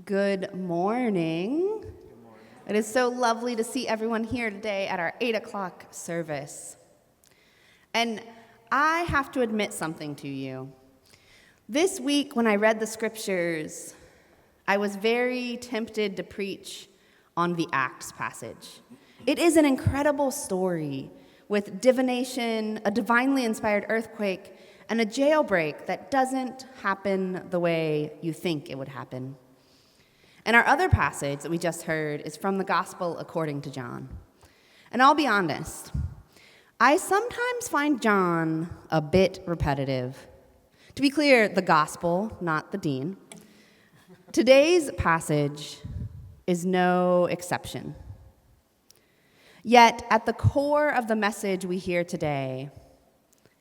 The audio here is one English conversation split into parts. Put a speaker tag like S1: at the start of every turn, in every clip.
S1: Good morning. It is so lovely to see everyone here today at our 8 o'clock service. And I have to admit something to you. This week when I read the scriptures, I was very tempted to preach on the Acts passage. It is an incredible story with divination, a divinely inspired earthquake, and a jailbreak that doesn't happen the way you think it would happen. And our other passage that we just heard is from the Gospel according to John. And I'll be honest, I sometimes find John a bit repetitive. To be clear, the Gospel, not the dean. Today's passage is no exception. Yet, at the core of the message we hear today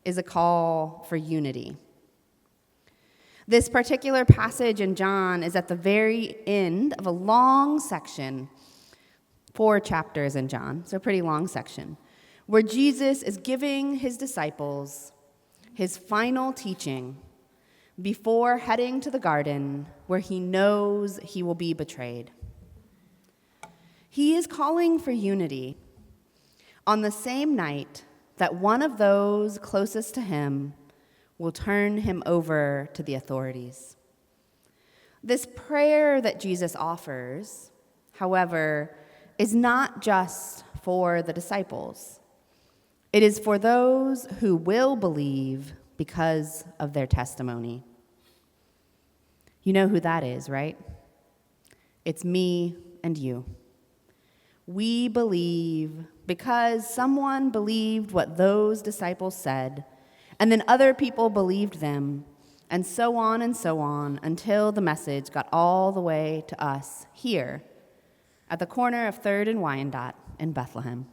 S1: is a call for unity. This particular passage in John is at the very end of a long section, 4 chapters in John, so a pretty long section, where Jesus is giving his disciples his final teaching before heading to the garden where he knows he will be betrayed. He is calling for unity on the same night that one of those closest to him will turn him over to the authorities. This prayer that Jesus offers, however, is not just for the disciples. It is for those who will believe because of their testimony. You know who that is, right? It's me and you. We believe because someone believed what those disciples said, and then other people believed them, and so on until the message got all the way to us here at the corner of 3rd and Wyandotte in Bethlehem.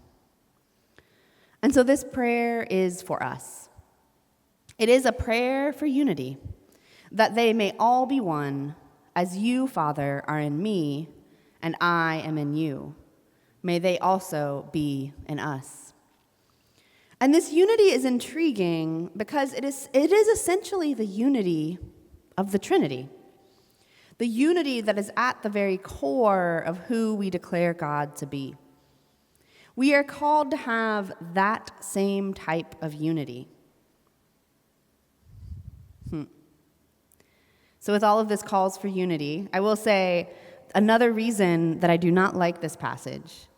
S1: And so this prayer is for us. It is a prayer for unity, that they may all be one, as you, Father, are in me, and I am in you. May they also be in us. And this unity is intriguing because it is essentially the unity of the Trinity, the unity that is at the very core of who we declare God to be. We are called to have that same type of unity. So with all of this calls for unity, I will say another reason that I do not like this passage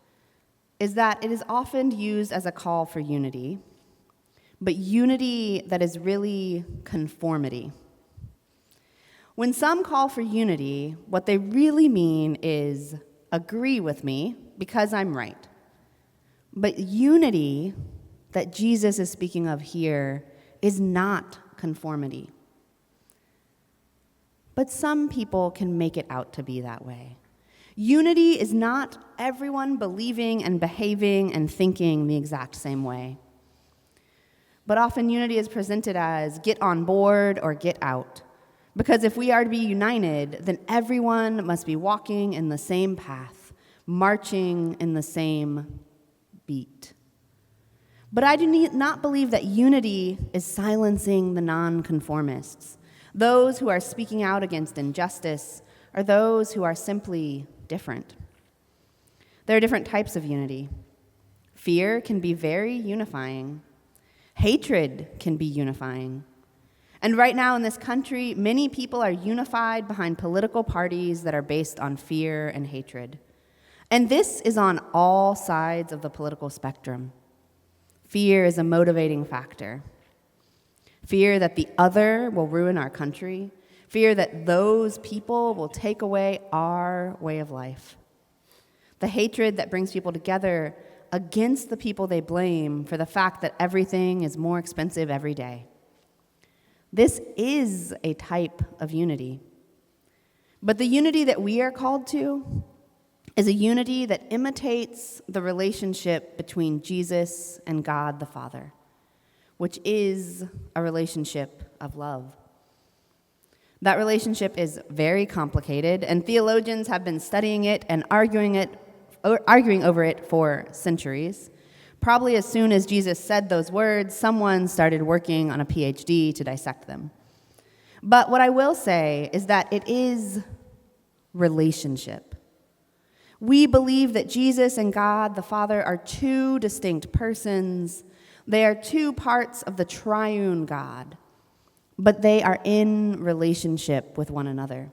S1: is that it is often used as a call for unity, but unity that is really conformity. When some call for unity, what they really mean is agree with me because I'm right. But unity that Jesus is speaking of here is not conformity. But some people can make it out to be that way. Unity is not everyone believing and behaving and thinking the exact same way. But often unity is presented as get on board or get out. Because if we are to be united, then everyone must be walking in the same path, marching in the same beat. But I do not believe that unity is silencing the nonconformists, those who are speaking out against injustice, or those who are simply different. There are different types of unity. Fear can be very unifying. Hatred can be unifying. And right now in this country, many people are unified behind political parties that are based on fear and hatred. And this is on all sides of the political spectrum. Fear is a motivating factor. Fear that the other will ruin our country. Fear that those people will take away our way of life. The hatred that brings people together against the people they blame for the fact that everything is more expensive every day. This is a type of unity. But the unity that we are called to is a unity that imitates the relationship between Jesus and God the Father, which is a relationship of love. That relationship is very complicated, and theologians have been studying it and arguing over it for centuries. Probably as soon as Jesus said those words, someone started working on a PhD to dissect them. But what I will say is that it is relationship. We believe that Jesus and God the Father are two distinct persons. They are two parts of the triune God, but they are in relationship with one another.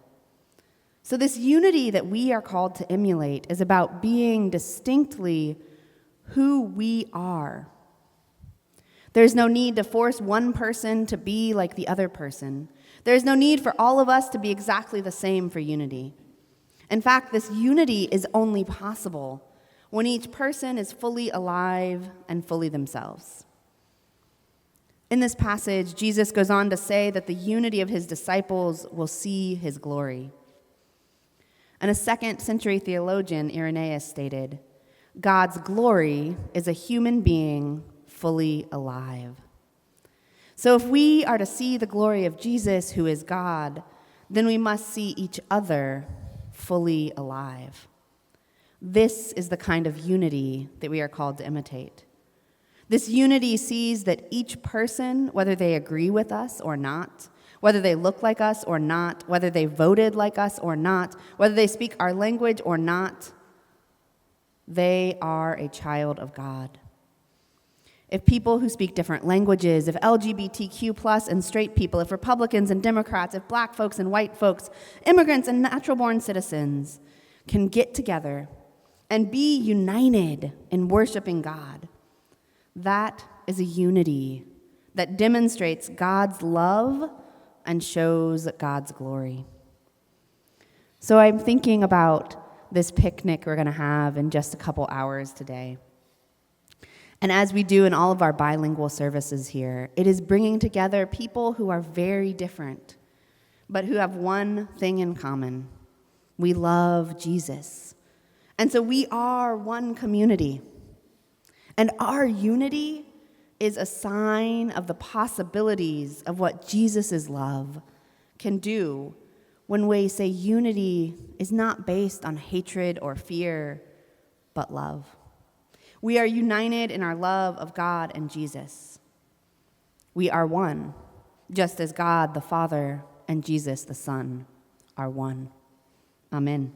S1: So this unity that we are called to emulate is about being distinctly who we are. There's no need to force one person to be like the other person. There's no need for all of us to be exactly the same for unity. In fact, this unity is only possible when each person is fully alive and fully themselves. In this passage, Jesus goes on to say that the unity of his disciples will see his glory. And a 2nd century theologian, Irenaeus, stated, God's glory is a human being fully alive. So if we are to see the glory of Jesus, who is God, then we must see each other fully alive. This is the kind of unity that we are called to imitate. This unity sees that each person, whether they agree with us or not, whether they look like us or not, whether they voted like us or not, whether they speak our language or not, they are a child of God. If people who speak different languages, if LGBTQ plus and straight people, if Republicans and Democrats, if black folks and white folks, immigrants and natural-born citizens can get together and be united in worshiping God, that is a unity that demonstrates God's love and shows God's glory. So I'm thinking about this picnic we're going to have in just a couple hours today. And as we do in all of our bilingual services here, it is bringing together people who are very different, but who have one thing in common. We love Jesus. And so we are one community. And our unity is a sign of the possibilities of what Jesus' love can do when we say unity is not based on hatred or fear, but love. We are united in our love of God and Jesus. We are one, just as God the Father and Jesus the Son are one. Amen.